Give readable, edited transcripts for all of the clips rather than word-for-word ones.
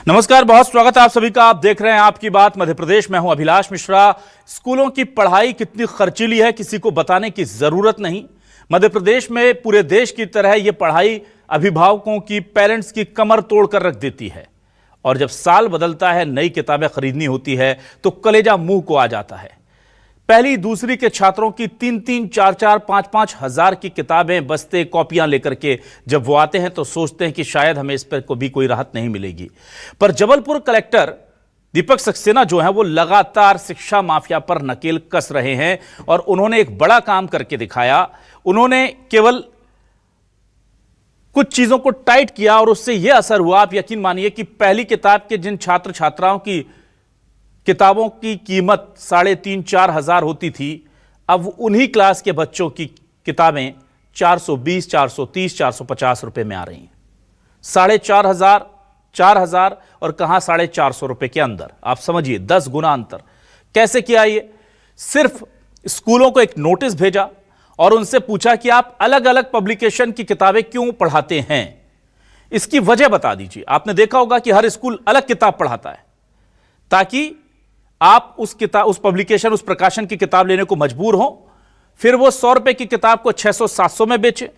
नमस्कार, बहुत स्वागत है आप सभी का। आप देख रहे हैं आपकी बात मध्य प्रदेश। मैं हूं अभिलाष मिश्रा। स्कूलों की पढ़ाई कितनी खर्चीली है किसी को बताने की जरूरत नहीं। मध्य प्रदेश में पूरे देश की तरह यह पढ़ाई अभिभावकों की, पेरेंट्स की कमर तोड़ कर रख देती है। और जब साल बदलता है, नई किताबें खरीदनी होती है तो कलेजा मुंह को आ जाता है। पहली दूसरी के छात्रों की 3-3, 4-4, 5-5 हजार की किताबें, बस्ते, कॉपियां लेकर के जब वो आते हैं तो सोचते हैं कि शायद हमें इस पर भी कोई राहत नहीं मिलेगी। पर जबलपुर कलेक्टर दीपक सक्सेना जो है वो लगातार शिक्षा माफिया पर नकेल कस रहे हैं और उन्होंने एक बड़ा काम करके दिखाया। उन्होंने केवल कुछ चीजों को टाइट किया और उससे यह असर हुआ, आप यकीन मानिए, कि पहली किताब के जिन छात्र छात्राओं की किताबों की कीमत 3,500-4 हजार होती थी, अब उन्हीं क्लास के बच्चों की किताबें 420, 430, 450 रुपए में आ रही हैं। 4,500, 4,000 और कहां 450 रुपए के अंदर। आप समझिए 10 गुना अंतर। कैसे किया ये? सिर्फ स्कूलों को एक नोटिस भेजा और उनसे पूछा कि आप अलग अलग पब्लिकेशन की किताबें क्यों पढ़ाते हैं, इसकी वजह बता दीजिए। आपने देखा होगा कि हर स्कूल अलग किताब पढ़ाता है ताकि आप उस पब्लिकेशन, उस प्रकाशन की किताब लेने को मजबूर हो। फिर वो 100 रुपए की किताब को 600-700 में बेचे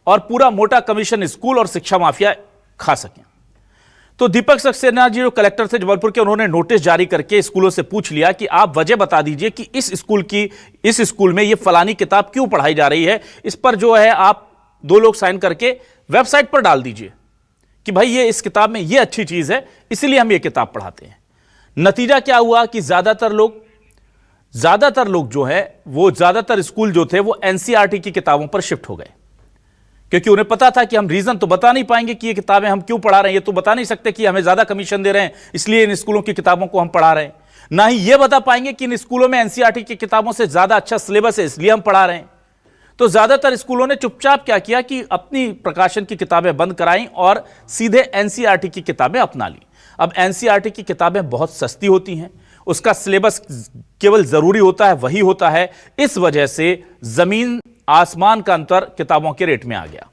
और पूरा मोटा कमीशन स्कूल और शिक्षा माफिया खा सकें। तो दीपक सक्सेना जी जो कलेक्टर थे जबलपुर के, उन्होंने नोटिस जारी करके स्कूलों से पूछ लिया कि आप वजह बता दीजिए कि इस स्कूल में ये फलानी किताब क्यों पढ़ाई जा रही है। इस पर जो है आप 2 लोग साइन करके वेबसाइट पर डाल दीजिए कि भाई ये इस किताब में ये अच्छी चीज है, इसलिए हम ये किताब पढ़ाते हैं। नतीजा क्या हुआ कि ज्यादातर लोग जो है वो, ज्यादातर स्कूल जो थे वो एनसीईआरटी की किताबों पर शिफ्ट हो गए, क्योंकि उन्हें पता था कि हम रीजन तो बता नहीं पाएंगे कि ये किताबें हम क्यों पढ़ा रहे हैं। ये तो बता नहीं सकते कि हमें ज्यादा कमीशन दे रहे हैं इसलिए इन स्कूलों की किताबों को हम पढ़ा रहे हैं। ना ही ये बता पाएंगे कि इन स्कूलों में एनसीईआरटी की किताबों से ज्यादा अच्छा सिलेबस है इसलिए हम पढ़ा रहे हैं। तो ज्यादातर स्कूलों ने चुपचाप क्या किया कि अपनी प्रकाशन की किताबें बंद कराई और सीधे एनसीईआरटी की किताबें अपना ली। अब एनसीईआरटी की किताबें बहुत सस्ती होती हैं, उसका सिलेबस केवल जरूरी होता है वही होता है। इस वजह से जमीन आसमान का अंतर किताबों के रेट में आ गया।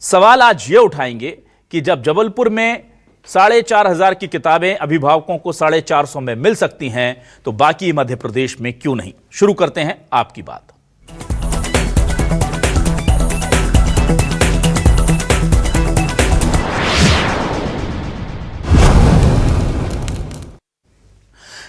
सवाल आज यह उठाएंगे कि जब जबलपुर में 4,500 की किताबें अभिभावकों को 450 में मिल सकती हैं तो बाकी मध्य प्रदेश में क्यों नहीं। शुरू करते हैं आपकी बात।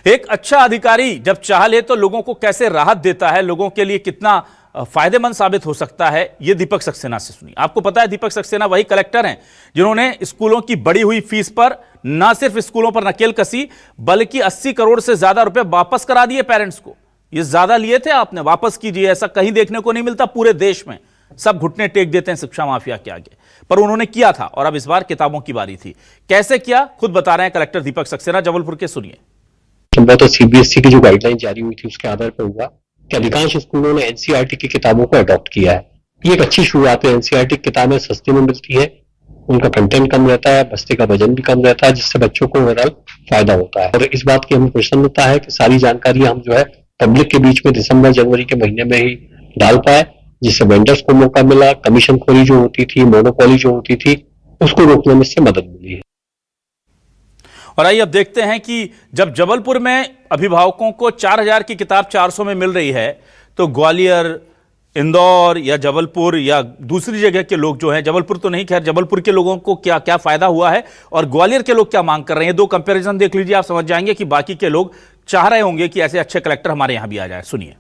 एक अच्छा अधिकारी जब चाह ले तो लोगों को कैसे राहत देता है, लोगों के लिए कितना फायदेमंद साबित हो सकता है, यह दीपक सक्सेना से सुनिए। आपको पता है दीपक सक्सेना वही कलेक्टर हैं जिन्होंने स्कूलों की बढ़ी हुई फीस पर ना सिर्फ स्कूलों पर नकेल कसी बल्कि 80 करोड़ से ज्यादा रुपए वापस करा दिए पेरेंट्स को। ये ज्यादा लिए थे आपने, वापस कीजिए। ऐसा कहीं देखने को नहीं मिलता पूरे देश में। सब घुटने टेक देते हैं शिक्षा माफिया के आगे, पर उन्होंने किया था और अब इस बार किताबों की बारी थी। कैसे किया खुद बता रहे हैं कलेक्टर दीपक सक्सेना जबलपुर के, सुनिए। तो सीबीएसई की जो गाइडलाइन जारी हुई थी उसके आधार पर हुआ कि अधिकांश स्कूलों ने एनसीईआरटी की किताबों को अडॉप्ट किया है। ये एक अच्छी शुरुआत है। एनसीईआरटी की किताबें सस्ती में मिलती है, उनका कंटेंट कम रहता है, बस्ते का वजन भी कम रहता है, जिससे बच्चों को ओवरऑल फायदा होता है। और इस बात की हमें प्रसन्नता है कि सारी जानकारी हम जो है पब्लिक के बीच में दिसंबर जनवरी के महीने में ही डाल पाए, जिससे वेंडर्स को मौका मिला। कमीशन खोरी जो होती थी, मोनोपोली जो होती थी, उसको रोकने में इससे मदद मिली है। और आइए अब देखते हैं कि जब जबलपुर में अभिभावकों को 4,000 की किताब 400 में मिल रही है तो ग्वालियर, इंदौर या जबलपुर या दूसरी जगह के लोग जो हैं, जबलपुर तो नहीं, खैर जबलपुर के लोगों को क्या क्या फायदा हुआ है और ग्वालियर के लोग क्या मांग कर रहे हैं। 2 कंपैरिजन देख लीजिए, आप समझ जाएंगे कि बाकी के लोग चाह रहे होंगे कि ऐसे अच्छे कलेक्टर हमारे यहां भी आ जाए। सुनिए।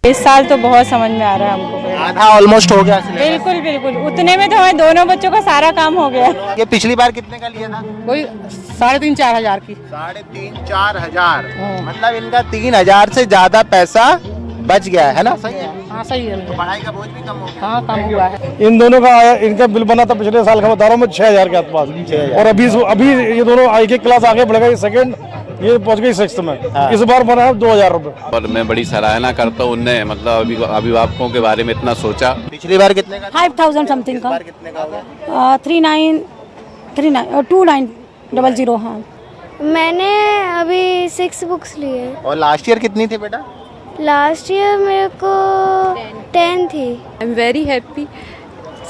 इस साल तो बहुत समझ में आ रहा है हमको। आधा ऑलमोस्ट हो गया। बिल्कुल बिल्कुल, उतने में तो हमारे दोनों बच्चों का सारा काम हो गया। ये पिछली बार कितने का लिया था? कोई 3,500-4 हजार की। 3,500-4 हजार, मतलब इनका 3,000 से ज्यादा पैसा बच गया है ना? सही है। हाँ सही है। तो पढ़ाई का बोझ भी कम हो गया। हाँ कम हुआ है। इन दोनों का आया, इनका बिल बना था पिछले साल का बता रहा हूँ मैं 6,000 के आसपास। और अभी ये दोनों एक क्लास आगे बढ़ गए, सेकंड ये पहुंच गई 6th में। हाँ। इस बार बना है 2,000 रुपए। और मैं बड़ी सराहना करता हूँ उनने, मतलब अभिभावकों के बारे में इतना सोचा। पिछली बार कितने का? 5,000 समथिंग का। कितने का होगा? 2900। हाँ मैंने अभी 6 बुक्स लिए। और लास्ट ईयर कितनी थी बेटा? लास्ट ईयर मेरे को 10 थी। I am very happy.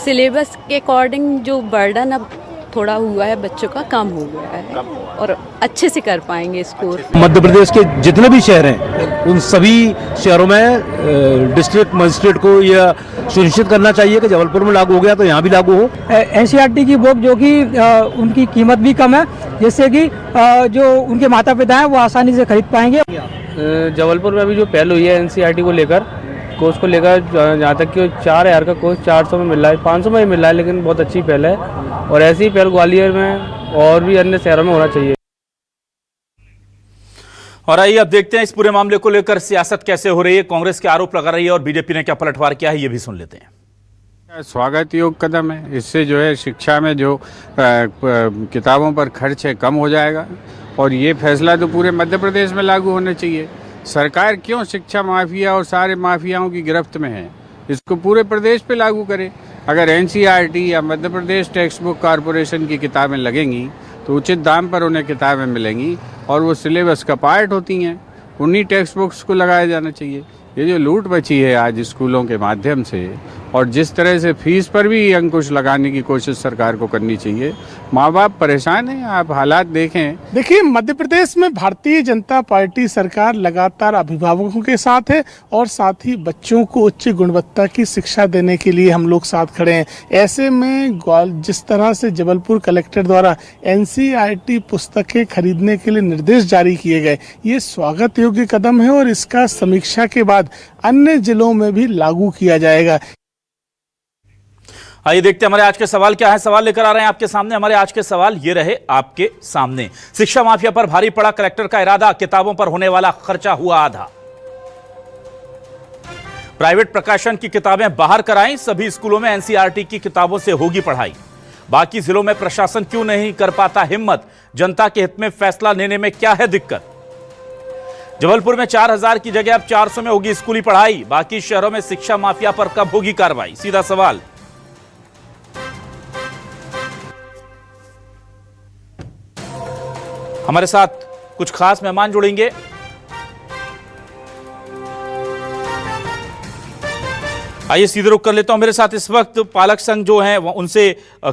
Syllabus के अकॉर्डिंग जो बर्डन अब थोड़ा हुआ है, बच्चों का कम हो गया है और अच्छे से कर पाएंगे स्कोर। मध्य प्रदेश के जितने भी शहर हैं उन सभी शहरों में डिस्ट्रिक्ट मजिस्ट्रेट को यह सुनिश्चित करना चाहिए कि जबलपुर में लागू हो गया तो यहाँ भी लागू हो। एनसीईआरटी की बुक जो कि उनकी कीमत भी कम है, जिससे कि जो उनके माता पिता हैं वो आसानी से खरीद पाएंगे। जबलपुर में अभी जो पहल हुई है एनसीईआरटी को लेकर, कोर्स को लेकर, जहाँ तक कि 4,000 का कोर्स 400 में मिल रहा है, 500 में ही मिल रहा है, लेकिन बहुत अच्छी पहल है और ऐसी ही पहल ग्वालियर में और भी अन्य शहरों में होना चाहिए। और आइए अब देखते हैं इस पूरे मामले को लेकर सियासत कैसे हो रही है, कांग्रेस के आरोप लगा रही है और बीजेपी ने क्या पलटवार किया है, ये भी सुन लेते हैं। स्वागत योग्य कदम है। इससे जो है शिक्षा में जो किताबों पर खर्च है कम हो जाएगा और ये फैसला तो पूरे मध्य प्रदेश में लागू होना चाहिए। सरकार क्यों शिक्षा माफिया और सारे माफियाओं की गिरफ्त में है, इसको पूरे प्रदेश पे लागू करे। अगर एनसीईआरटी या Madhya Pradesh text book corporation की किताबें लगेंगी तो उचित दाम पर उन्हें किताबें मिलेंगी और वो सिलेबस का पार्ट होती हैं, उन्हीं टेक्स्ट बुक्स को लगाया जाना चाहिए। ये जो लूट मची है आज स्कूलों के माध्यम से और जिस तरह से फीस पर भी अंकुश लगाने की कोशिश सरकार को करनी चाहिए, माँ बाप परेशान हैं। आप हालात देखें। देखिए, मध्य प्रदेश में भारतीय जनता पार्टी सरकार लगातार अभिभावकों के साथ है और साथ ही बच्चों को उच्च गुणवत्ता की शिक्षा देने के लिए हम लोग साथ खड़े हैं। ऐसे में जिस तरह से जबलपुर कलेक्टर द्वारा एनसीईआरटी पुस्तकें खरीदने के लिए निर्देश जारी किए गए, ये स्वागत योग्य कदम है और इसका समीक्षा के बाद अन्य जिलों में भी लागू किया जाएगा। आइए देखते हैं हमारे आज के सवाल क्या है। सवाल लेकर आ रहे हैं आपके सामने। हमारे आज के सवाल ये रहे आपके सामने। शिक्षा माफिया पर भारी पड़ा कलेक्टर का इरादा, किताबों पर होने वाला खर्चा हुआ आधा। प्राइवेट प्रकाशन की किताबें बाहर कराई, सभी स्कूलों में एनसीईआरटी की किताबों से होगी पढ़ाई। बाकी जिलों में प्रशासन क्यों नहीं कर पाता हिम्मत, जनता के हित में फैसला लेने में क्या है दिक्कत। जबलपुर में 4,000 की जगह अब 400 में होगी स्कूली पढ़ाई, बाकी शहरों में शिक्षा माफिया पर कब होगी कार्रवाई। सीधा सवाल। हमारे साथ कुछ खास मेहमान जुड़ेंगे। आइए सीधे रुख कर लेता हूं। मेरे साथ इस वक्त पालक संघ जो हैं उनसे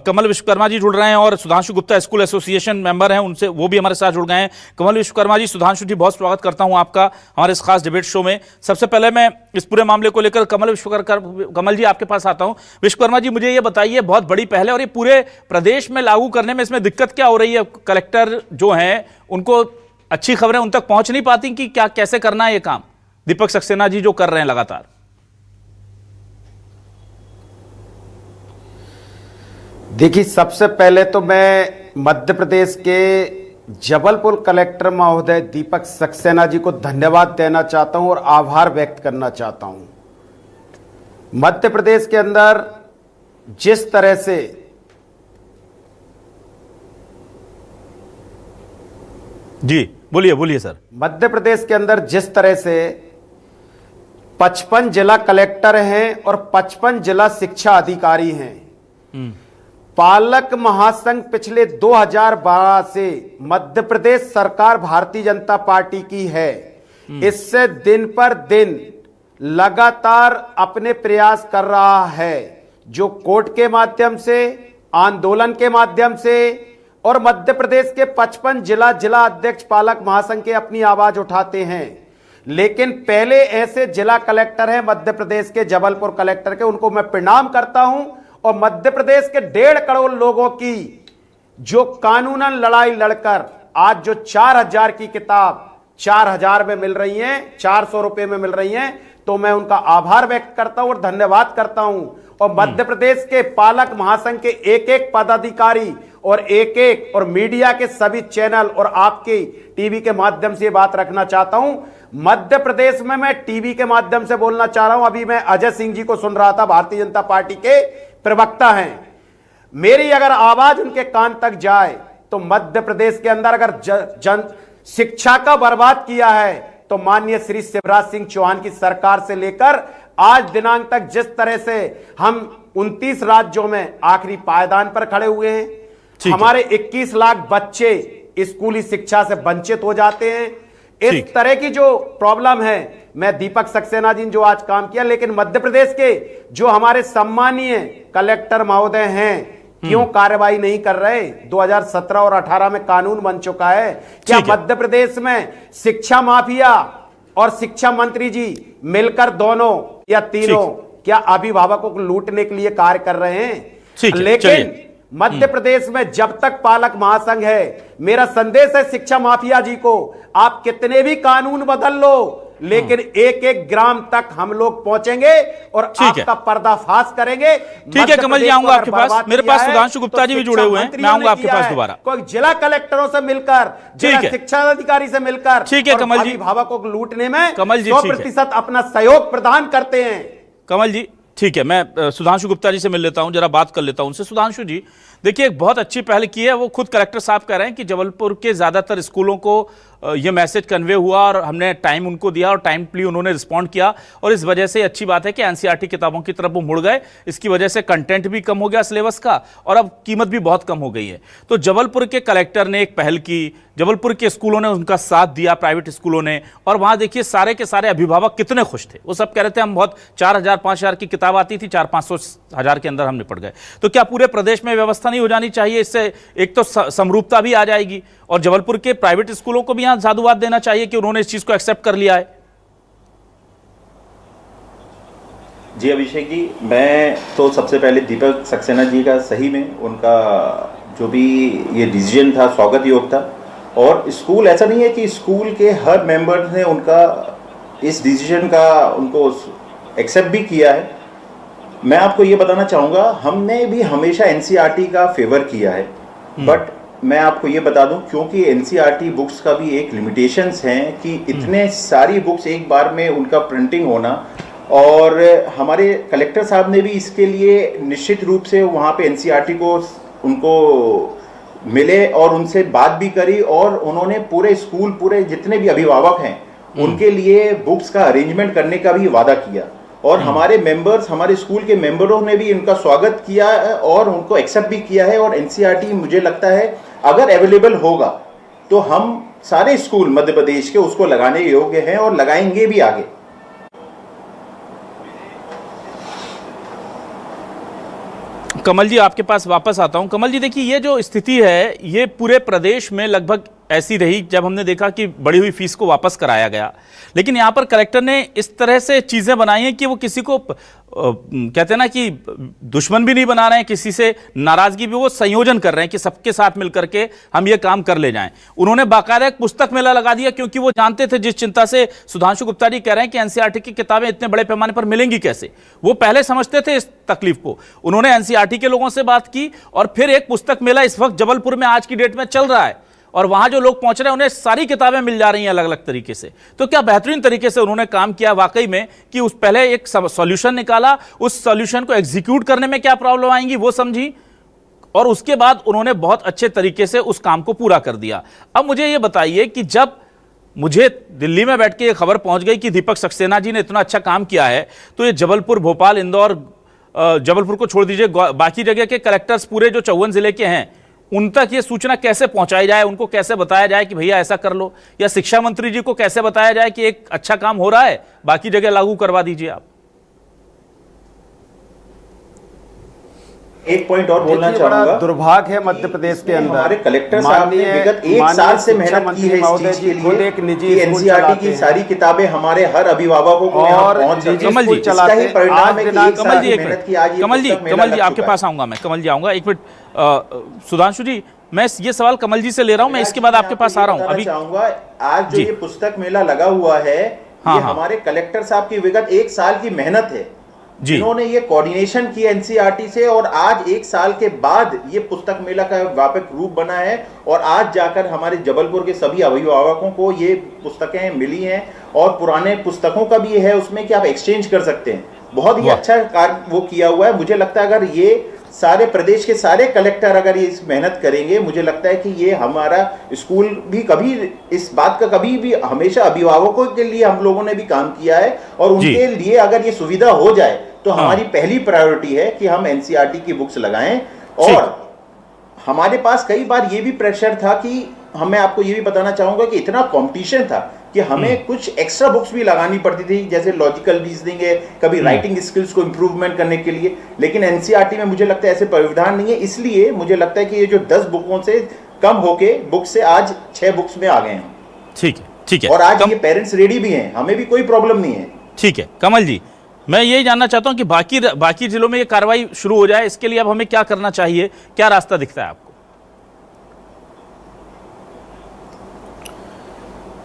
कमल विश्वकर्मा जी जुड़ रहे हैं और Sudhanshu Gupta school association member हैं, उनसे वो भी हमारे साथ जुड़ गए हैं। कमल विश्वकर्मा जी, सुधांशु जी, बहुत स्वागत करता हूं आपका हमारे इस खास डिबेट शो में। सबसे पहले मैं इस पूरे मामले को लेकर कमल जी आपके पास आता हूं। विश्वकर्मा जी, मुझे ये बताइए, बहुत बड़ी पहल है और ये पूरे प्रदेश में लागू करने में इसमें दिक्कत क्या हो रही है? कलेक्टर जो हैं उनको अच्छी खबरें उन तक पहुंच नहीं पाती कि क्या कैसे करना है ये काम? दीपक सक्सेना जी जो कर रहे हैं लगातार। देखिए, सबसे पहले तो मैं मध्य प्रदेश के जबलपुर कलेक्टर महोदय दीपक सक्सेना जी को धन्यवाद देना चाहता हूं और आभार व्यक्त करना चाहता हूं। मध्य प्रदेश के अंदर जिस तरह से जी बोलिए सर। मध्य प्रदेश के अंदर जिस तरह से 55 जिला कलेक्टर हैं और 55 जिला शिक्षा अधिकारी हैं। पालक महासंघ पिछले 2012 से मध्य प्रदेश सरकार भारतीय जनता पार्टी की है। इससे दिन पर दिन लगातार अपने प्रयास कर रहा है, जो कोर्ट के माध्यम से, आंदोलन के माध्यम से और मध्य प्रदेश के 55 जिला अध्यक्ष पालक महासंघ के अपनी आवाज उठाते हैं। लेकिन पहले ऐसे जिला कलेक्टर हैं मध्य प्रदेश के, जबलपुर कलेक्टर के, उनको मैं प्रणाम करता हूं। और मध्य प्रदेश के 1.5 करोड़ लोगों की जो कानूनन लड़ाई लड़कर आज जो 4,000 की किताब 4,000 में मिल रही है, 400 रुपए में मिल रही है, तो मैं उनका आभार व्यक्त करता हूं और धन्यवाद करता हूं। और मध्य प्रदेश के पालक महासंघ के एक पदाधिकारी और मीडिया के सभी चैनल और आपके टीवी के माध्यम से ये बात रखना चाहता हूं। मध्य प्रदेश में मैं टीवी के माध्यम से बोलना चाह रहा हूं। अभी मैं अजय सिंह जी को सुन रहा था, भारतीय जनता पार्टी के प्रवक्ता हैं। मेरी अगर आवाज उनके कान तक जाए तो मध्य प्रदेश के अंदर अगर जन शिक्षा का बर्बाद किया है तो माननीय श्री शिवराज सिंह चौहान की सरकार से लेकर आज दिनांक तक जिस तरह से हम 29 राज्यों में आखिरी पायदान पर खड़े हुए हैं, हमारे 21 लाख बच्चे स्कूली शिक्षा से वंचित हो जाते हैं। इस तरह की जो प्रॉब्लम है, मैं दीपक सक्सेना जी ने जो आज काम किया, लेकिन मध्य प्रदेश के जो हमारे सम्मानीय कलेक्टर महोदय हैं, क्यों कार्रवाई नहीं कर रहे? 2017 और 18 में कानून बन चुका है। क्या मध्य प्रदेश में शिक्षा माफिया और शिक्षा मंत्री जी मिलकर दोनों या तीनों क्या अभिभावकों को लूटने के लिए कार्य कर रहे हैं? लेकिन मध्य प्रदेश में जब तक पालक महासंघ है, मेरा संदेश है शिक्षा माफिया जी को, आप कितने भी कानून बदल लो, लेकिन एक एक ग्राम तक हम लोग पहुंचेंगे और आपका पर्दाफाश करेंगे। ठीक है कमल जी, आऊंगा आपके पास। मेरे पास सुधांशु गुप्ता जी भी जुड़े हुए हैं, मैं आऊंगा आपके पास दोबारा। कोई जिला कलेक्टरों से मिलकर, जिला शिक्षा अधिकारी से मिलकर, ठीक है कमल जी, अभिभावकों को लूटने में कमल जी 100% अपना सहयोग प्रदान करते हैं। कमल जी ठीक है, मैं सुधांशु गुप्ता जी से मिल लेता हूं, जरा बात कर लेता हूं उनसे। सुधांशु जी देखिए, एक बहुत अच्छी पहल की है, वो खुद कलेक्टर साहब कह रहे हैं कि जबलपुर के ज्यादातर स्कूलों को ये मैसेज कन्वे हुआ और हमने टाइम उनको दिया और टाइमली उन्होंने रिस्पॉन्ड किया, और इस वजह से अच्छी बात है कि एनसीईआरटी किताबों की तरफ वो मुड़ गए। इसकी वजह से कंटेंट भी कम हो गया सिलेबस का और अब कीमत भी बहुत कम हो गई है। तो जबलपुर के कलेक्टर ने एक पहल की, जबलपुर के स्कूलों ने उनका साथ दिया, प्राइवेट स्कूलों ने, और वहां देखिए सारे के सारे अभिभावक कितने खुश थे। वो सब कह रहे थे हम बहुत 4000 5000 की किताब आती थी, 400-500 के अंदर हम निपट गए। तो क्या पूरे प्रदेश में व्यवस्था नहीं हो जानी चाहिए? इससे एक तो समरूपता भी आ जाएगी और जबलपुर के प्राइवेट स्कूलों को भी यहां साधुवाद देना चाहिए कि उन्होंने इस चीज को एक्सेप्ट कर लिया है। जी अभिषेक जी, मैं तो सबसे पहले दीपक सक्सेना जी का सही में उनका जो भी ये डिसीजन था स्वागत योग्य था। और स्कूल, ऐसा नहीं है कि स्कूल के हर मेंबर ने उनका इस डिसीजन का उनको एक्सेप्ट भी किया है। मैं आपको ये बताना चाहूँगा, हमने भी हमेशा एनसीईआरटी का फेवर किया है, बट मैं आपको ये बता दूं, क्योंकि एनसीईआरटी बुक्स का भी एक लिमिटेशंस हैं कि इतने सारी बुक्स एक बार में उनका प्रिंटिंग होना, और हमारे कलेक्टर साहब ने भी इसके लिए निश्चित रूप से वहाँ पे एनसीईआरटी को उनको मिले और उनसे बात भी करी, और उन्होंने पूरे स्कूल, पूरे जितने भी अभिभावक हैं उनके लिए बुक्स का अरेंजमेंट करने का भी वादा किया। और हमारे मेंबर्स, हमारे स्कूल के मेंबरों ने भी उनका स्वागत किया और उनको एक्सेप्ट भी किया है। और एनसीईआरटी मुझे लगता है अगर अवेलेबल होगा तो हम सारे स्कूल मध्य प्रदेश के उसको लगाने योग्य हैं और लगाएंगे भी आगे। कमल जी आपके पास वापस आता हूं। कमल जी देखिए, ये जो स्थिति है ये पूरे प्रदेश में लगभग ऐसी रही जब हमने देखा कि बढ़ी हुई फीस को वापस कराया गया, लेकिन यहां पर कलेक्टर ने इस तरह से चीजें बनाई हैं कि वो किसी को कहते हैं ना कि दुश्मन भी नहीं बना रहे हैं, किसी से नाराजगी भी, वो संयोजन कर रहे हैं कि सबके साथ मिलकर के हम ये काम कर ले जाएं। उन्होंने बाकायदा एक पुस्तक मेला लगा दिया, क्योंकि वो जानते थे जिस चिंता से सुधांशु गुप्ता जी कह रहे हैं कि एनसीईआरटी की किताबें इतने बड़े पैमाने पर मिलेंगी कैसे, वो पहले समझते थे इस तकलीफ को। उन्होंने एनसीईआरटी के लोगों से बात की और फिर एक पुस्तक मेला इस वक्त जबलपुर में आज की डेट में चल रहा है, और वहां जो लोग पहुंच रहे हैं उन्हें सारी किताबें मिल जा रही हैं अलग अलग तरीके से। तो क्या बेहतरीन तरीके से उन्होंने काम किया वाकई में कि उस पहले एक सॉल्यूशन निकाला, उस सॉल्यूशन को एग्जीक्यूट करने में क्या प्रॉब्लम आएंगी वो समझी, और उसके बाद उन्होंने बहुत अच्छे तरीके से उस काम को पूरा कर दिया। अब मुझे ये बताइए कि जब मुझे दिल्ली में बैठ के ये खबर पहुंच गई कि दीपक सक्सेना जी ने इतना अच्छा काम किया है, तो ये जबलपुर, भोपाल, इंदौर, जबलपुर को छोड़ दीजिए, बाकी जगह के कलेक्टर्स पूरे जो 54 जिले के हैं उन तक ये सूचना कैसे पहुंचाई जाए, उनको कैसे बताया जाए कि भैया ऐसा कर लो, या शिक्षा मंत्री जी को कैसे बताया जाए कि एक अच्छा काम हो रहा है, बाकी जगह लागू करवा दीजिए आप। एक पॉइंट और बोलना चाहूंगा, दुर्भाग्य है मध्य प्रदेश के अंदर हमारे कलेक्टर साहब ने विगत एक साल से मेहनत की है इस चीज के लिए, एक निजी एनसीईआरटी की सारी किताबें हमारे हर अभिभावकों को और कमल जी इसका ही परिणाम है कि एक साल की मेहनत की आज कमल जी आपके पास आऊंगा मैं, कमल जी आऊंगा, एक मिनट। सुधांशु जी, मैं ये सवाल कमल जी से ले रहा हूं, मैं इसके बाद आपके पास आ रहा हूं। अभी चाहूंगा, आज जो ये पुस्तक मेला लगा हुआ है, ये हमारे कलेक्टर साहब की विगत एक साल की मेहनत है, जिन्होंने ये कोऑर्डिनेशन किया एनसीईआरटी से, और आज एक साल के बाद ये पुस्तक मेला का व्यापक रूप बना है, और आज जाकर हमारे जबलपुर के सभी अभिभावकों को ये पुस्तकें मिली हैं, और पुराने पुस्तकों का भी है उसमें कि आप एक्सचेंज कर सकते हैं। बहुत ही अच्छा कार्य वो किया हुआ है। मुझे लगता है अगर ये सारे प्रदेश के सारे कलेक्टर अगर ये इस मेहनत करेंगे, मुझे लगता है कि ये हमारा स्कूल भी कभी इस बात का कभी भी हमेशा अभिभावकों के लिए हम लोगों ने भी काम किया है, और उनके लिए अगर ये सुविधा हो जाए तो हमारी पहली प्रायोरिटी है कि हम एनसीईआरटी की बुक्स लगाएं। और हमारे पास कई बार ये भी प्रेशर था कि मैं आपको ये भी बताना चाहूंगा कि इतना कंपटीशन था कि हमें कुछ एक्स्ट्रा बुक्स भी लगानी पड़ती थी, जैसे लॉजिकल रीजनिंग है, कभी राइटिंग स्किल्स को इंप्रूवमेंट करने के लिए। लेकिन एनसीईआरटी में मुझे लगता है ऐसे प्रावधान नहीं है, इसलिए मुझे लगता है कि ये जो 10 बुकों से कम होके बुक से आज 6 बुक्स में आ गए हैं। ठीक है, ठीक है। और आज ये पेरेंट्स रेडी भी हैं, हमें भी कोई प्रॉब्लम नहीं है। ठीक है कमल जी, मैं ये जानना चाहता हूं कि बाकी जिलों में ये कार्रवाई शुरू हो जाए, इसके लिए अब हमें क्या करना चाहिए, क्या रास्ता दिखता है आपको?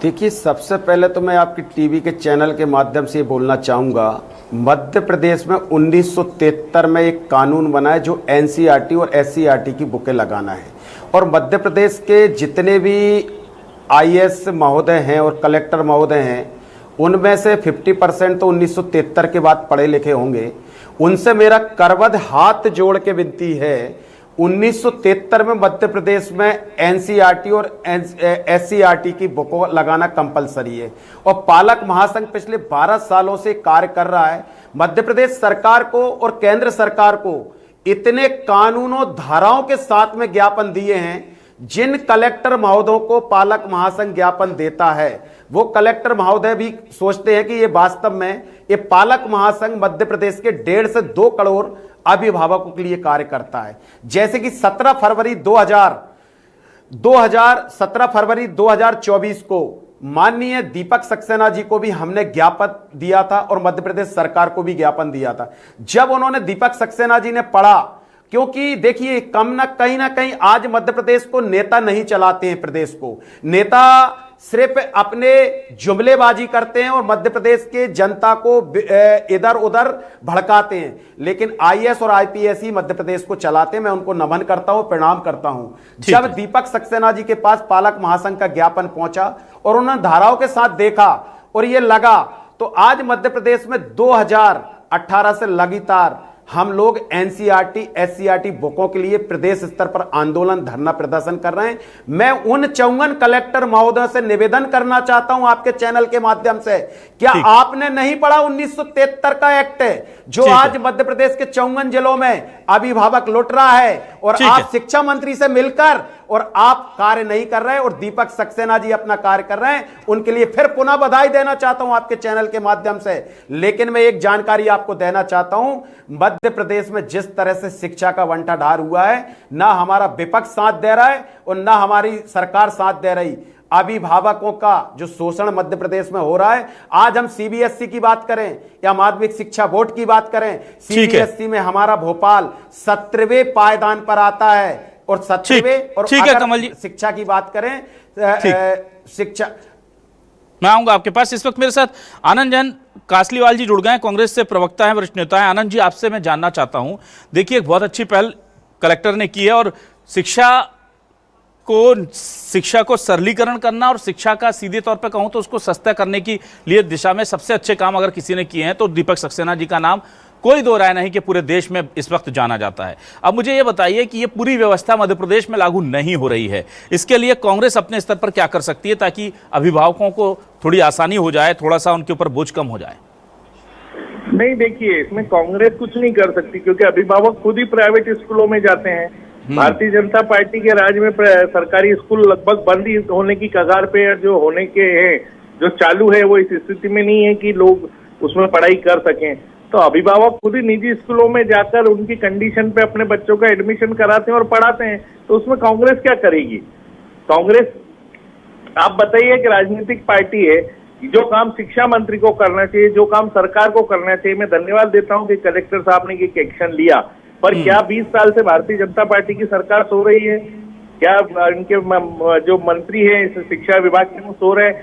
देखिए, सबसे पहले तो मैं आपके टीवी के चैनल के माध्यम से बोलना चाहूँगा, मध्य प्रदेश में 1973 में एक कानून बना है जो एनसीईआरटी और एससीईआरटी की बुकें लगाना है। और मध्य प्रदेश के जितने भी आईएएस महोदय हैं और कलेक्टर महोदय हैं, उनमें से 50% तो 1973 के बाद पढ़े लिखे होंगे। उनसे मेरा करवद हाथ जोड़ के विनती है, 1973 में मध्य प्रदेश में एनसीईआरटी और एससीईआरटी की बुकों लगाना कंपलसरी है। और पालक महासंघ पिछले 12 सालों से कार्य कर रहा है। मध्य प्रदेश सरकार को और केंद्र सरकार को इतने कानूनों धाराओं के साथ में ज्ञापन दिए हैं, जिन कलेक्टर महोदयों को पालक महासंघ ज्ञापन देता है, वो कलेक्टर महोदय भी सोचते हैं कि ये वास्तव में ये पालक महासंघ मध्य प्रदेश के 1.5 से 2 करोड़ अभिभावकों के लिए कार्य करता है। जैसे कि 17 फरवरी 2024 को माननीय दीपक सक्सेना जी को भी हमने ज्ञापन दिया था और मध्य प्रदेश सरकार को भी ज्ञापन दिया था। जब उन्होंने दीपक सक्सेना जी ने पढ़ा, क्योंकि देखिए ना कहीं आज मध्य प्रदेश को नेता नहीं चलाते हैं, प्रदेश को नेता सिर्फ अपने जुमलेबाजी करते हैं और मध्य प्रदेश के जनता को इधर उधर भड़काते हैं। लेकिन आईएएस और आईपीएस ही मध्य प्रदेश को चलाते हैं। मैं उनको नमन करता हूं, प्रणाम करता हूं। जब दीपक सक्सेना जी के पास पालक महासंघ का ज्ञापन पहुंचा और उन्होंने धाराओं के साथ देखा और ये लगा, तो आज मध्य प्रदेश में 2018 से लगातार हम लोग एनसीईआरटी एससीईआरटी बुकों के लिए प्रदेश स्तर पर आंदोलन धरना प्रदर्शन कर रहे हैं। मैं उन 54 कलेक्टर महोदयों से निवेदन करना चाहता हूं आपके चैनल के माध्यम से, क्या आपने नहीं पढ़ा 1973 का एक्ट जो आज मध्य प्रदेश के 54 जिलों में अभिभावक लुट रहा है और आप शिक्षा मंत्री से मिलकर और आप कार्य नहीं कर रहे हैं और दीपक सक्सेना जी अपना कार्य कर रहे हैं। उनके लिए फिर पुनः बधाई देना चाहता हूं आपके चैनल के माध्यम से। लेकिन मैं एक जानकारी आपको देना चाहता हूं, मध्य प्रदेश में जिस तरह से शिक्षा का बंटाढार हुआ है, ना हमारा विपक्ष साथ दे रहा है और ना हमारी सरकार साथ दे रही। अभिभावकों का जो शोषण मध्य प्रदेश में हो रहा है, आज हम सीबीएसई की बात करें या माध्यमिक शिक्षा बोर्ड की बात करें, सीबीएसई में हमारा भोपाल 17वें पायदान पर आता है और 17वें। और कमल जी, शिक्षा की बात करें, शिक्षा, मैं आऊंगा आपके पास। इस वक्त मेरे साथ आनंद जैन कासलीवाल जी जुड़ गए हैं, कांग्रेस से प्रवक्ता हैं, वरिष्ठ नेता हैं। आनंद जी, आपसे मैं जानना चाहता हूं, देखिए एक बहुत अच्छी पहल कलेक्टर ने की है और शिक्षा को सरलीकरण करना और शिक्षा का सीधे तौर पर कहूं तो उसको सस्ता करने की लिए दिशा में सबसे अच्छे काम अगर किसी ने किए हैं तो दीपक सक्सेना जी का नाम कोई दो राय नहीं कि पूरे देश में इस वक्त जाना जाता है। अब मुझे यह बताइए कि यह पूरी व्यवस्था मध्य प्रदेश में लागू नहीं हो रही है, इसके लिए कांग्रेस अपने स्तर पर क्या कर सकती है ताकि अभिभावकों को थोड़ी आसानी हो जाए, थोड़ा सा उनके ऊपर बोझ कम हो जाए? नहीं, देखिए इसमें कांग्रेस कुछ नहीं कर सकती क्योंकि अभिभावक खुद ही प्राइवेट स्कूलों में जाते हैं। भारतीय जनता पार्टी के राज में सरकारी स्कूल लगभग बंद ही होने की कगार पे जो होने के हैं, जो चालू है वो इस स्थिति में नहीं है कि लोग उसमें पढ़ाई कर सकें। तो अभिभावक खुद ही निजी स्कूलों में जाकर उनकी कंडीशन पे अपने बच्चों का एडमिशन कराते हैं और पढ़ाते हैं। तो उसमें कांग्रेस क्या करेगी? कांग्रेस, आप बताइए कि राजनीतिक पार्टी है, जो काम शिक्षा मंत्री को करना चाहिए, जो काम सरकार को करना चाहिए। मैं धन्यवाद देता हूं कि कलेक्टर साहब ने ये एक्शन लिया, पर क्या 20 साल से भारतीय जनता पार्टी की सरकार सो रही है? क्या इनके जो मंत्री हैं इस शिक्षा विभाग के, वो सो रहे हैं?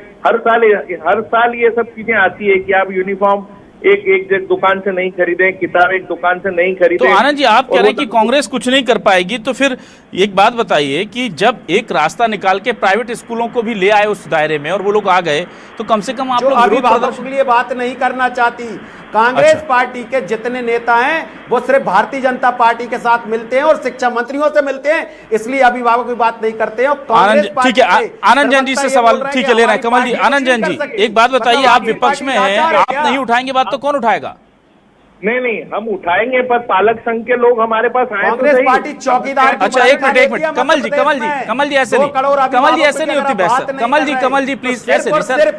हर साल ये सब चीजें आती है कि आप यूनिफॉर्म एक दुकान से नहीं खरीदे, किताब एक दुकान से नहीं खरीदे। तो आनंद जी, आप कह रहे हैं कि कांग्रेस कुछ नहीं कर पाएगी, तो फिर एक बात बताइए कि जब एक रास्ता निकाल के प्राइवेट स्कूलों को भी ले आए उस दायरे में और वो लोग आ गए, तो कम से कम आप लोग अभिभावकों के लिए बात नहीं करना चाहती। कांग्रेस पार्टी के जितने नेता हैं वो सिर्फ भारतीय जनता पार्टी के साथ मिलते हैं और शिक्षा मंत्रियों से मिलते हैं, इसलिए अभिभावक की बात नहीं करते हैं। ठीक है, आनंद जैन जी से सवाल ठीक है ले रहे हैं। कमल जी, आनंद जैन जी, एक बात बताइए, आप विपक्ष में हैं, आप नहीं उठाएंगे बात तो कौन उठाएगा? नहीं हम उठाएंगे, पर पालक संघ के लोग हमारे पास आए कांग्रेस पार्टी चौकीदार। अच्छा एक मिनट कमल जी ऐसे नहीं, कमल जी ऐसे नहीं होती बहस। कमल जी प्लीज ऐसे नहीं सर।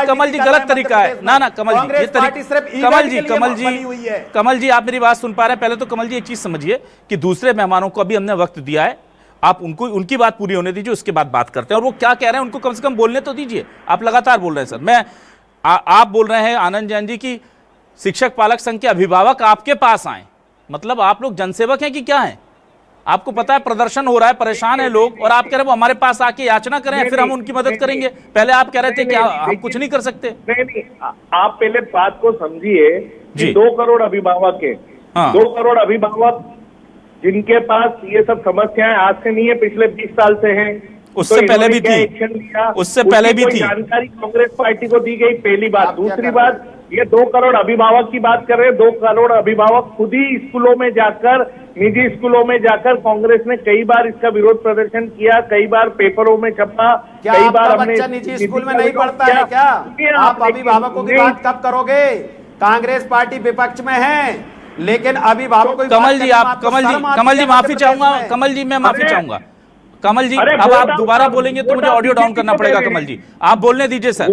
कमल जी गलत तरीका है ना कमल जी, ये कमल जी आप मेरी बात सुन पा रहे हैं? पहले तो कमल जी एक चीज समझिए कि दूसरे मेहमानों को अभी हमने वक्त दिया है, आप उनको उनकी बात पूरी होने दीजिए, उसके बाद बात करते हैं। और वो क्या कह रहे हैं उनको कम से कम बोलने तो दीजिए। आप लगातार बोल रहे हैं सर। आप बोल रहे हैं आनंद जैन जी की शिक्षक पालक संघ के अभिभावक आपके पास आए, मतलब आप लोग जनसेवक हैं कि क्या हैं? आपको पता है प्रदर्शन हो रहा है, परेशान है लोग, और आप कह रहे हो हमारे पास आके याचना करें, फिर हम उनकी मदद करेंगे। पहले आप कह रहे थे कि हम कुछ नहीं कर सकते। नहीं, आप पहले बात को समझिए कि 2 करोड़ अभिभावक है। 2 करोड़ अभिभावक जिनके पास ये सब समस्याएं आज से नहीं है, पिछले 20 साल से हैं। उससे पहले भी थी, जानकारी कांग्रेस पार्टी को दी गई, पहली बात। दूसरी बात, ये 2 करोड़ अभिभावक की बात कर रहे हैं। 2 करोड़ अभिभावक खुद ही स्कूलों में जाकर, निजी स्कूलों में जाकर, कांग्रेस ने कई बार इसका विरोध प्रदर्शन किया, कई बार पेपरों में छपा, कई बार हमने। बच्चा निजी स्कूल में नहीं पढ़ता है क्या? आप अभिभावकों की बात कब करोगे? कांग्रेस पार्टी विपक्ष में है, लेकिन अभिभावकों की कमल जी माफी चाहूंगा। कमल जी मैं माफी चाहूंगा। कमल जी अब आप दोबारा बोलेंगे तो मुझे ऑडियो डाउन करना पड़ेगा। कमल जी आप बोलने दीजिए सर।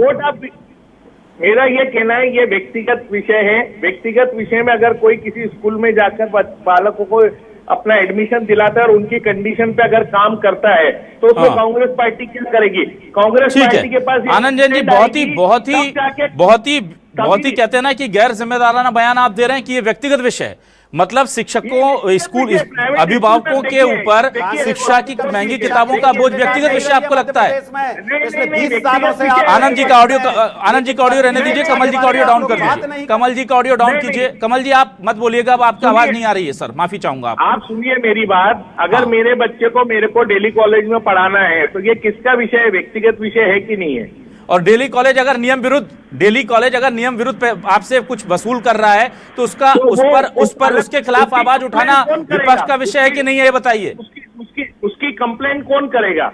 मेरा ये कहना है, ये व्यक्तिगत विषय है। व्यक्तिगत विषय में अगर कोई किसी स्कूल में जाकर बालकों को अपना एडमिशन दिलाता है और उनकी कंडीशन पे अगर काम करता है, तो उसमें कांग्रेस पार्टी क्या करेगी? कांग्रेस पार्टी के पास आनंद जैन जी बहुत ही कहते हैं ना कि गैर जिम्मेदाराना बयान आप दे रहे हैं कि ये व्यक्तिगत विषय है। मतलब शिक्षकों, स्कूल अभिभावकों के ऊपर शिक्षा की महंगी किताबों का बोझ व्यक्तिगत विषय आपको लगता है? आनंद जी का ऑडियो रहने दीजिए, कमल जी का ऑडियो डाउन कर दीजिए। कमल जी का ऑडियो डाउन कीजिए। कमल जी आप मत बोलिएगा, अब आपकी आवाज नहीं आ रही है सर, माफी चाहूंगा। आप सुनिए मेरी बात। अगर मेरे बच्चे को मेरे को डेली कॉलेज में पढ़ाना है, तो ये किसका विषय है? व्यक्तिगत विषय है कि नहीं है? और डेली कॉलेज अगर नियम विरुद्ध आपसे कुछ वसूल कर रहा है, तो उसके खिलाफ आवाज उठाना विपक्ष का विषय है कि नहीं है, ये बताइए। उसकी कंप्लेंट कौन करेगा?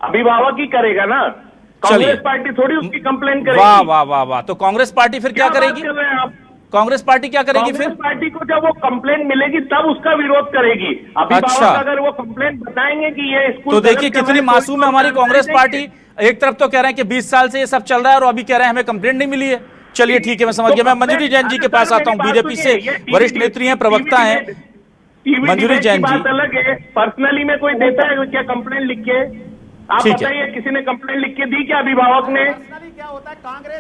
अभिभावक ही करेगा ना। कांग्रेस पार्टी थोड़ी उसकी कंप्लेंट करेगी। वाह। तो कांग्रेस पार्टी फिर क्या करेगी? कांग्रेस पार्टी क्या करेगी फिर? कांग्रेस पार्टी को जब वो कंप्लेंट मिलेगी तब उसका विरोध करेगी। अभिभावक अगर वो कंप्लेंट बताएंगे कि ये स्कूल, तो देखिए कितनी मासूम है हमारी कांग्रेस पार्टी। एक तरफ तो कह रहे हैं कि 20 साल से ये सब चल रहा है, और अभी कह रहे हैं हमें कंप्लेंट नहीं मिली है। चलिए ठीक है, मैं समझ गया। मैं मंजूरी जैन जी के पास आता हूँ, बीजेपी से वरिष्ठ नेत्री हैं, प्रवक्ता हैं मंजूरी जैन जी। बात अलग है, पर्सनली में कोई देता है क्या कंप्लेंट लिख के? आप बताइए, किसी ने कंप्लेंट लिख के दी क्या अभिभावक ने?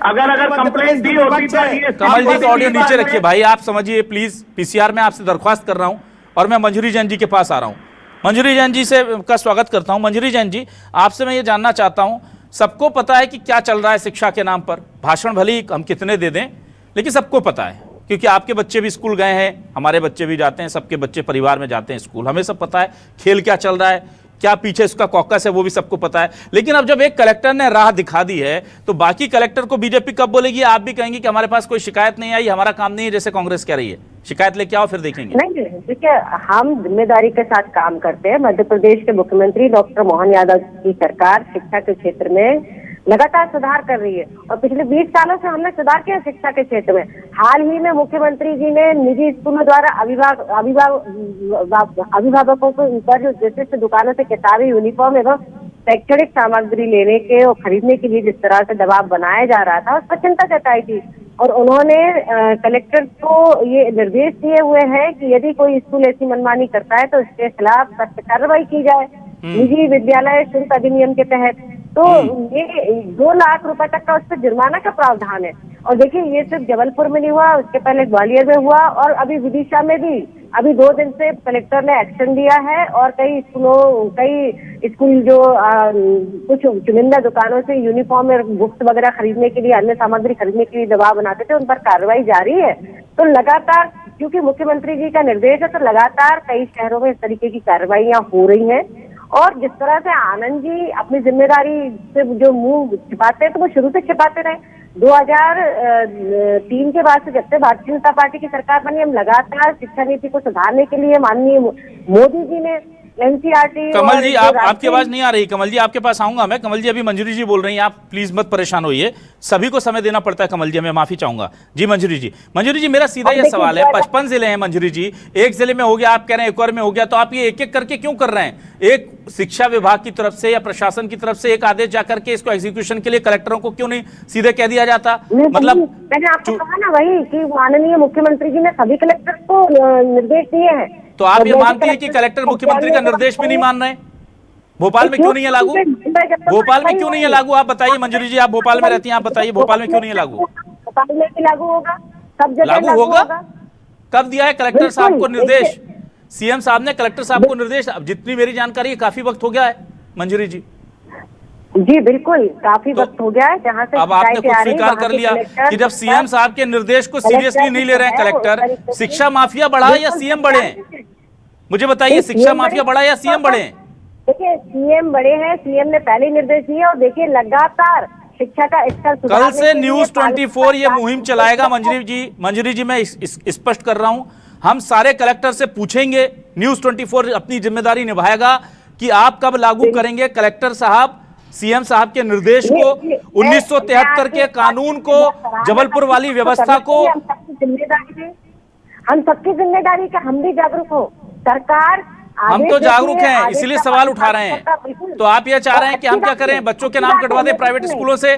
अगर कंप्लेंट दी होती तो कमल जी का ऑडियो नीचे रखिए भाई, आप समझिए प्लीज। पीसीआर में आपसे दरख्वास्त कर रहा हूं, और मैं मंजूरी जैन जी के पास आ रहा हूं। मंजूरी जैन जी से का स्वागत करता हूं। मंजूरी जैन जी, आपसे मैं ये जानना चाहता हूं, सबको पता है कि क्या चल रहा है शिक्षा के नाम पर। भाषण भले ही हम कितने दे दें, लेकिन सबको पता है, क्योंकि आपके बच्चे भी स्कूल गए हैं, हमारे बच्चे भी जाते हैं, सबके बच्चे परिवार में जाते हैं स्कूल, हमें सब पता है खेल क्या चल रहा है, क्या पीछे इसका कॉकस है, वो भी सबको पता है। लेकिन अब जब एक कलेक्टर ने राह दिखा दी है, तो बाकी कलेक्टर को बीजेपी कब बोलेगी? आप भी कहेंगे कि हमारे पास कोई शिकायत नहीं आई, हमारा काम नहीं है, जैसे कांग्रेस कह रही है। शिकायत लेके आओ, फिर देखेंगे। नहीं, देखिए, हम जिम्मेदारी के साथ काम करते हैं। मध्य प्रदेश के मुख्यमंत्री डॉक्टर मोहन यादव की सरकार शिक्षा के क्षेत्र में लगातार सुधार कर रही है, और पिछले 20 सालों से हमने सुधार किया शिक्षा के क्षेत्र में। हाल ही में मुख्यमंत्री जी ने निजी स्कूलों द्वारा अभिभावकों को ऊपर जो जैसे दुकानों से किताबें, यूनिफॉर्म एवं शैक्षणिक सामग्री लेने के और खरीदने के लिए जिस तरह से दबाव बनाया जा रहा था, उस पर चिंता जताई थी, और उन्होंने कलेक्टर को ये निर्देश दिए हुए हैं कि यदि कोई स्कूल ऐसी मनमानी करता है तो इसके खिलाफ सख्त कार्रवाई की जाए। निजी विद्यालय शुल्क अधिनियम के तहत तो ये 2 लाख रुपए तक का उस पर जुर्माना का प्रावधान है। और देखिए, ये सिर्फ जबलपुर में नहीं हुआ, उसके पहले ग्वालियर में हुआ, और अभी विदिशा में भी अभी 2 दिन से कलेक्टर ने एक्शन लिया है, और कई स्कूल जो कुछ चुनिंदा दुकानों से यूनिफॉर्म और बुक्स वगैरह खरीदने के लिए, अन्य सामग्री खरीदने के लिए दबाव बनाते थे, उन पर कार्रवाई जारी है। तो लगातार, क्योंकि मुख्यमंत्री जी का निर्देश है, तो लगातार कई शहरों में इस तरीके की कार्रवाइयां हो रही हैं। और जिस तरह से आनंद जी अपनी जिम्मेदारी से जो मुंह छिपाते हैं, तो वो शुरू से छिपाते रहे। 2003 के बाद से जब से भारतीय जनता पार्टी की सरकार बनी, हम लगातार शिक्षा नीति को सुधारने के लिए माननीय मोदी जी ने एनसीईआरटी। कमल जी आपकी आवाज नहीं आ रही। कमल जी आपके पास आऊंगा मैं। कमल जी अभी मंजूरी जी बोल रही हैं, आप प्लीज मत परेशान होइए, सभी को समय देना पड़ता है। कमल जी मैं माफी चाहूंगा। जी मंजूरी जी मेरा सीधा ये सवाल है, 55 जिले हैं मंजूरी जी, एक जिले में हो गया, आप कह रहे हैं एक और में हो गया, तो आप ये एक एक करके क्यों कर रहे हैं? एक शिक्षा विभाग की तरफ से या प्रशासन की तरफ से एक आदेश जाकर के इसको एग्जीक्यूशन के लिए कलेक्टरों को क्यों नहीं सीधे कह दिया जाता? मतलब मैंने आपको कहा ना वही कि माननीय मुख्यमंत्री जी ने सभी कलेक्टर को निर्देश दिए हैं। तो आप ये मानती है कि कलेक्टर मुख्यमंत्री का निर्देश भी नहीं मान रहे? भोपाल में क्यों नहीं है लागू? भोपाल में क्यों नहीं है लागू? आप बताइए मंजूरी जी, आप भोपाल में रहती हैं, आप बताइए भोपाल में क्यों नहीं है लागू? भोपाल में भी लागू होगा, सब जगह लागू होगा। कब दिया है कलेक्टर साहब को निर्देश? सीएम साहब ने कलेक्टर साहब को निर्देश, अब जितनी मेरी जानकारी है काफी वक्त हो गया है मंजूरी जी। जी बिल्कुल काफी वक्त हो गया है। जहाँ से अब आपने खुद स्वीकार कर लिया कि जब सीएम साहब के निर्देश को सीरियसली नहीं ले रहे हैं कलेक्टर, शिक्षा माफिया बढ़ा या सीएम बढ़े? मुझे बताइए, शिक्षा माफिया बढ़ा या सीएम बढ़े? देखिए सीएम बड़े हैं, सीएम ने पहले निर्देश दिए और देखिए लगातार शिक्षा का स्तर कल से न्यूज 24 ये मुहिम चलाएगा मंजूरी जी मैं स्पष्ट कर रहा हूं, हम सारे कलेक्टर से पूछेंगे, न्यूज 24 अपनी जिम्मेदारी निभाएगा कि आप कब लागू करेंगे कलेक्टर साहब सीएम साहब के निर्देश को, 1973 के कानून को, जबलपुर वाली व्यवस्था को। हम सबकी जिम्मेदारी का हम भी जागरूक हो। सरकार हम तो जागरूक हैं, इसीलिए सवाल उठा रहे हैं। तो आप ये चाह रहे हैं कि हम क्या करें, बच्चों के नाम कटवा दें प्राइवेट स्कूलों से?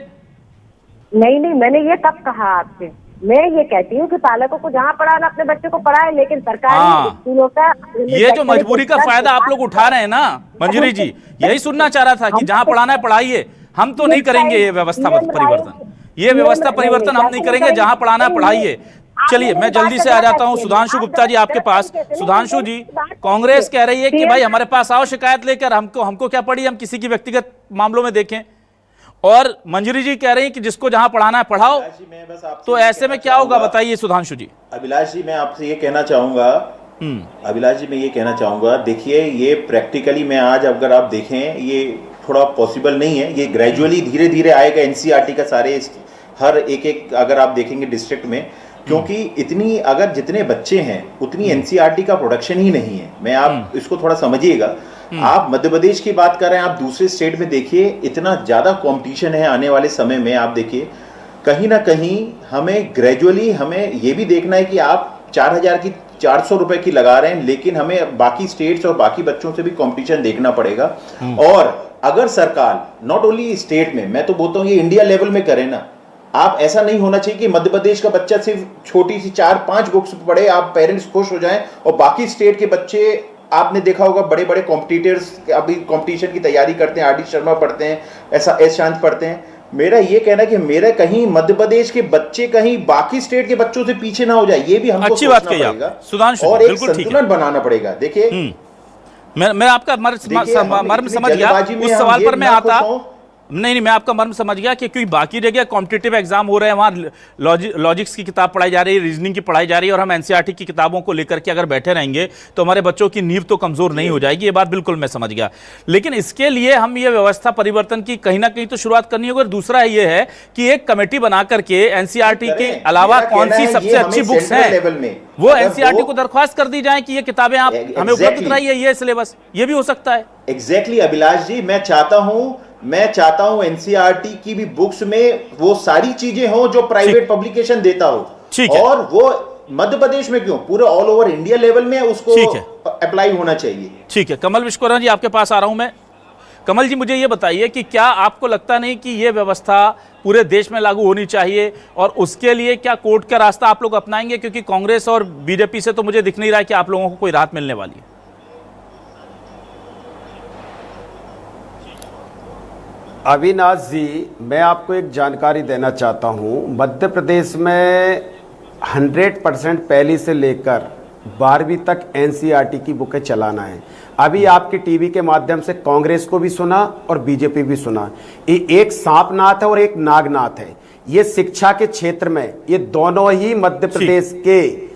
नहीं मैंने ये कब कहा आपसे? मैं ये कहती हूँ कि पालकों को जहाँ पढ़ाना अपने बच्चे को पढ़ाए, लेकिन सरकारी स्कूलों का ये जो मजबूरी का फायदा आप लोग उठा रहे हैं ना मंजूरी जी, यही सुनना चाह रहा था कि जहाँ पढ़ाना है पढ़ाइए। हम तो नहीं करेंगे ये व्यवस्था परिवर्तन, ये व्यवस्था परिवर्तन हम नहीं करेंगे, जहाँ पढ़ाना है पढ़ाइए। चलिए मैं जल्दी से आ जाता हूं सुधांशु गुप्ता जी आपके पास। सुधांशु जी, कांग्रेस कह रही है कि भाई हमारे पास आओ शिकायत लेकर, हमको क्या पड़ी, हम किसी की व्यक्तिगत मामलों में देखें। और मंजूरी जी कह रही है कि जिसको जहां पढ़ाना है पढ़ाओ। तो ऐसे में क्या होगा बताइए सुधांशु जी। अभिलाष जी मैं आपसे ये कहना चाहूंगा, अभिलाष जी मैं ये कहना चाहूंगा, देखिए ये प्रैक्टिकली में आज अगर आप देखें ये थोड़ा पॉसिबल नहीं है, ये ग्रेजुअली धीरे धीरे आएगा एनसीईआरटी का सारे हर एक अगर आप देखेंगे डिस्ट्रिक्ट में, क्योंकि इतनी अगर जितने बच्चे हैं उतनी एनसीईआरटी का प्रोडक्शन ही नहीं है। मैं आप इसको थोड़ा समझिएगा। आप मध्य प्रदेश की बात कर रहे हैं, आप दूसरे स्टेट में देखिए इतना ज्यादा कंपटीशन है आने वाले समय में। आप देखिए कहीं ना कहीं हमें ग्रेजुअली हमें ये भी देखना है कि आप 4000 की 400 रुपए की लगा रहे हैं, लेकिन हमें बाकी स्टेट्स और बाकी बच्चों से भी कंपटीशन देखना पड़ेगा। और अगर सरकार नॉट ओनली स्टेट में, मैं तो बोलता हूँ ये इंडिया लेवल में करे ना। आप ऐसा नहीं होना चाहिए कि मध्य प्रदेश का बच्चा सिर्फ छोटी सी 4-5 बुक्स पढ़े, आप पेरेंट्स खुश हो जाएं और बाकी स्टेट के बच्चे आपने देखा होगा बड़े बड़े कॉम्पिटिटर्स अभी कंपटीशन की तैयारी करते हैं, आर डी शर्मा पढ़ते हैं, ऐसा एस शांत पढ़ते हैं। मेरा ये कहना है कि मेरा कहीं मध्य प्रदेश के बच्चे कहीं बाकी स्टेट के बच्चों से पीछे ना हो जाए, ये भी हमको अच्छी बात कही आप सुधांशु, और एक संतुलन बनाना पड़ेगा। देखिए मैं आपका मर्म समझ गया, उस सवाल पर मैं आता नहीं मैं आपका मर्म समझ गया कि क्योंकि बाकी जगह कॉम्पिटिटिव एग्जाम हो रहे हैं, वहाँ लॉजिक्स की किताब पढ़ाई जा रही है, रीजनिंग की पढ़ाई जा रही है, और हम एनसीईआरटी की किताबों को लेकर के अगर बैठे रहेंगे तो हमारे बच्चों की नींव तो कमजोर नहीं हो जाएगी। ये बात बिल्कुल मैं समझ गया, लेकिन इसके लिए हम ये व्यवस्था परिवर्तन की कहीं ना कहीं तो शुरुआत करनी होगी। और दूसरा ये है कि एक कमेटी बना करके एनसीईआरटी के अलावा कौन सी सबसे अच्छी बुक्स हैं वो एनसीईआरटी को दरख्वास्त कर दी जाए कि ये किताबें आप हमें उपलब्ध कराइए, ये सिलेबस, ये भी हो सकता है। एग्जैक्टली अभिलाष जी, मैं चाहता हूं एनसीईआरटी की भी बुक्स में वो सारी चीजें हो जो प्राइवेट पब्लिकेशन देता हो, और वो मध्य प्रदेश में क्यों पूरे ऑल ओवर इंडिया लेवल में उसको अप्लाई होना चाहिए। ठीक है, कमल विश्वकर्मा जी आपके पास आ रहा हूं मैं। कमल जी मुझे ये बताइए कि क्या आपको लगता नहीं कि ये व्यवस्था पूरे देश में लागू होनी चाहिए, और उसके लिए क्या कोर्ट का रास्ता आप लोग अपनाएंगे? क्योंकि कांग्रेस और बीजेपी से तो मुझे दिख नहीं रहा है कि आप लोगों को कोई राहत मिलने वाली है। अविनाश जी, मैं आपको एक जानकारी देना चाहता हूं। मध्य प्रदेश में 100% पहली से लेकर 12वीं तक एनसीईआरटी की बुकें चलाना है। अभी आपके टीवी के माध्यम से कांग्रेस को भी सुना और बीजेपी भी सुना। ये एक सांपनाथ है और एक नागनाथ है। ये शिक्षा के क्षेत्र में ये दोनों ही मध्य प्रदेश के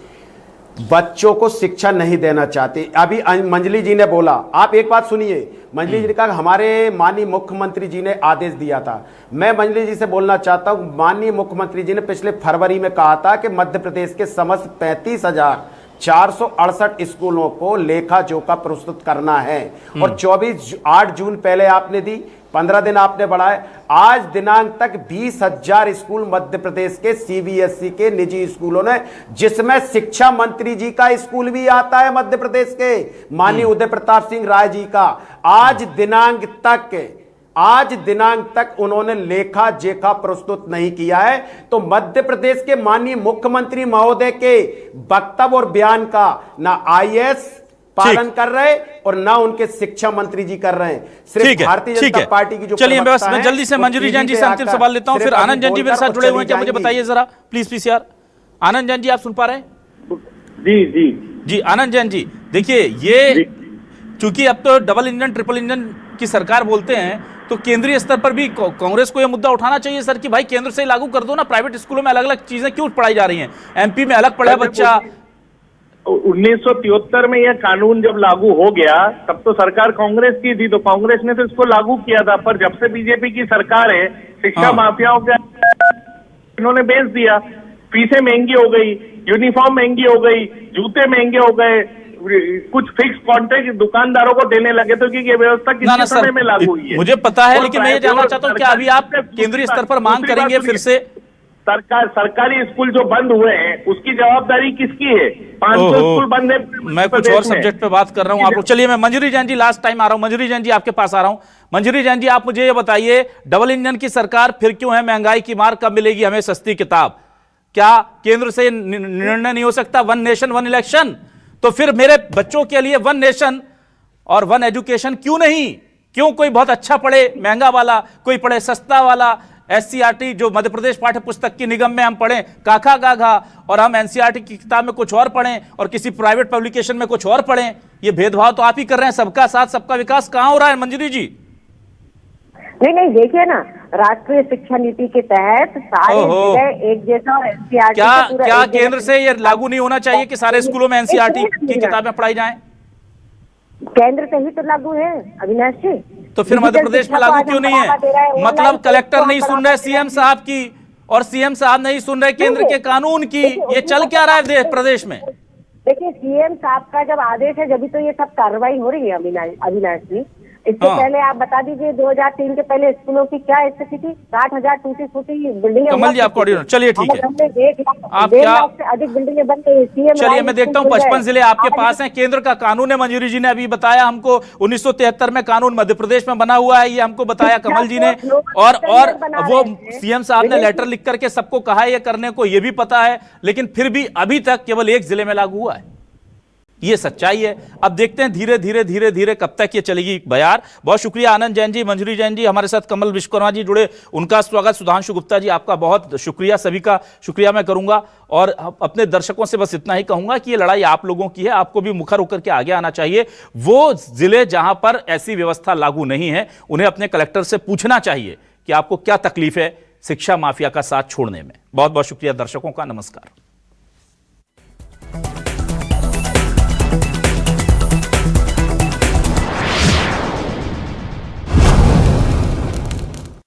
बच्चों को शिक्षा नहीं देना चाहते। अभी मंजली जी ने बोला, आप एक बात सुनिए, मंजली जी ने कहा हमारे माननीय मुख्यमंत्री जी ने आदेश दिया था। मैं मंजली जी से बोलना चाहता हूं, माननीय मुख्यमंत्री जी ने पिछले फरवरी में कहा था कि मध्य प्रदेश के समस्त 468 स्कूलों को लेखा जोखा प्रस्तुत करना है और 8 जून पहले आपने दी, 15 दिन आपने बढ़ाए। आज दिनांक तक 20,000 स्कूल मध्य प्रदेश के सीबीएसई के निजी स्कूलों ने, जिसमें शिक्षा मंत्री जी का स्कूल भी आता है मध्य प्रदेश के, माननीय उदय प्रताप सिंह राय जी का, आज दिनांक तक उन्होंने लेखा जोखा प्रस्तुत नहीं किया है। तो मध्य प्रदेश के माननीय मुख्यमंत्री महोदय के वक्तव्य और बयान का ना आईएएस पालन कर रहे और ना उनके शिक्षा मंत्री जी कर रहे हैं। सिर्फ भारतीय जनता पार्टी की जो, चलिए बस मैं जल्दी से मंजूरी जैन जी से अंतिम सवाल लेता हूं, फिर आनंद जैन जी मेरे साथ जुड़े हुए हैं, क्या मुझे बताइए जरा प्लीज यार। आनंद जैन जी आप सुन पा रहे हैं? जी आनंद जैन जी, देखिए ये चूंकि अब तो डबल इंजन ट्रिपल इंजन की सरकार बोलते हैं, तो केंद्रीय स्तर पर भी कांग्रेस को यह मुद्दा उठाना चाहिए सर कि भाई केंद्र से लागू कर दो ना, प्राइवेट स्कूलों में अलग अलग चीजें क्यों पढ़ाई जा रही हैं? एमपी में अलग पढ़ा बच्चा। 1973 में यह कानून जब लागू हो गया तब तो सरकार कांग्रेस की थी, तो कांग्रेस ने तो इसको लागू किया था, पर जब से बीजेपी की सरकार है, शिक्षा माफियाओं के इन्होंने बेच दिया। फीसें महंगी हो गई, यूनिफॉर्म महंगी हो गई, जूते महंगे हो गए, कुछ फिक्स कॉन्ट्रैक्ट दुकानदारों को देने लगे, तो ये व्यवस्था किस समय में लागू हुई है मुझे पता है, लेकिन मैं ये जानना चाहता हूँ क्या अभी आप केंद्रीय स्तर पर मांग करेंगे फिर से? सरकारी स्कूल जो बंद हुए हैं उसकी जवाबदारी किसकी है? 500 स्कूल बंद है। मैं कुछ और सब्जेक्ट पे बात कर रहा हूँ आपको। चलिए मैं मंजूरी जैन जी लास्ट टाइम आ रहा हूँ, मंजूरी जैन जी आपके पास आ रहा हूँ। मंजूरी जैन जी आप मुझे ये बताइए, डबल इंजन की सरकार फिर क्यों है? महंगाई की मार, कब मिलेगी हमें सस्ती किताब? क्या केंद्र से निर्णय नहीं हो सकता वन नेशन वन इलेक्शन? तो फिर मेरे बच्चों के लिए वन नेशन और वन एजुकेशन क्यों नहीं? क्यों कोई बहुत अच्छा पढ़े महंगा वाला, कोई पढ़े सस्ता वाला? एससीईआरटी जो मध्य प्रदेश पाठ्य पुस्तक की निगम में हम पढ़ें काखा गाघा, और हम एनसीईआरटी की किताब में कुछ और पढ़ें और किसी प्राइवेट पब्लिकेशन में कुछ और पढ़ें? ये भेदभाव तो आप ही कर रहे हैं। सबका साथ सबका विकास कहां हो रहा है मंजूरी जी? नहीं देखिए ना, राष्ट्रीय शिक्षा नीति के तहत सारे जिले एक जैसा और एनसीईआरटी क्या केंद्र से ये लागू नहीं होना चाहिए कि सारे स्कूलों में एनसीईआरटी की किताबें पढ़ाई जाएं? केंद्र से ही तो लागू है अविनाश जी। तो फिर मध्य प्रदेश में लागू क्यों नहीं है? मतलब कलेक्टर नहीं सुन रहे सीएम साहब की, और सीएम साहब नहीं सुन रहे केंद्र के कानून की। ये चल क्या रहा है प्रदेश में? देखिए, सीएम साहब का जब आदेश है जब तो ये सब कार्रवाई हो रही है अविनाश जी। इससे पहले आप बता दीजिए 2003 के पहले स्कूलों की क्या स्थिति थी? 60,000 टूटी फूटी बिल्डिंग। कमल जी आपको, चलिए ठीक है, आप क्या अधिक बिल्डिंगें बन गई। चलिए मैं देखता हूं 55 जिले आपके पास हैं, केंद्र का कानून है। मंजूरी जी ने अभी बताया हमको 1973 में कानून मध्य प्रदेश में बना हुआ है, ये हमको बताया कमल जी ने। और वो सीएम साहब ने लेटर लिख करके सबको कहा है ये करने को, ये भी पता है, लेकिन फिर भी अभी तक केवल एक जिले में लागू हुआ है। ये सच्चाई है। अब देखते हैं धीरे धीरे कब तक ये चलेगी बयार। बहुत शुक्रिया आनंद जैन जी, मंजूरी जैन जी, हमारे साथ कमल विश्वकर्मा जी जुड़े, उनका स्वागत। सुधांशु गुप्ता जी आपका बहुत शुक्रिया, सभी का शुक्रिया मैं करूंगा। और अपने दर्शकों से बस इतना ही कहूंगा कि ये लड़ाई आप लोगों की है, आपको भी मुखर होकर के आगे आना चाहिए। वो जिले जहां पर ऐसी व्यवस्था लागू नहीं है उन्हें अपने कलेक्टर से पूछना चाहिए कि आपको क्या तकलीफ है शिक्षा माफिया का साथ छोड़ने में। बहुत बहुत शुक्रिया दर्शकों का, नमस्कार।